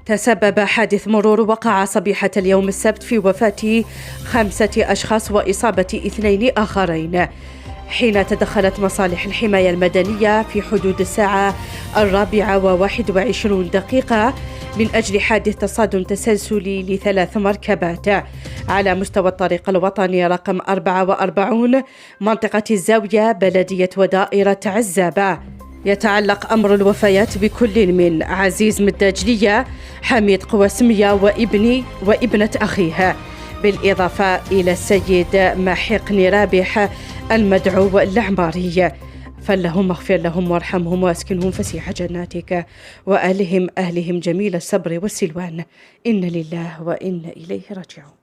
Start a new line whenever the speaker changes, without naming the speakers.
تسبب حادث مرور وقع صبيحة اليوم السبت في وفاة 5 أشخاص وإصابة 2 آخرين، حين تدخلت مصالح الحماية المدنية في حدود الساعة 4:21 من أجل حادث تصادم تسلسلي ل3 مركبات على مستوى الطريق الوطني رقم 44 منطقة الزاوية بلدية ودائرة عزابة. يتعلق أمر الوفيات بكل من عزيز مداجلية، حميد قواسمية وابنة أخيه، بالإضافة إلى السيد محقني رابح المدعو العماري، فاللهم اغفر لهم وارحمهم واسكنهم فسيح جناتك، وأهلهم جميل الصبر والسلوان، إن لله وإنا إليه راجعون.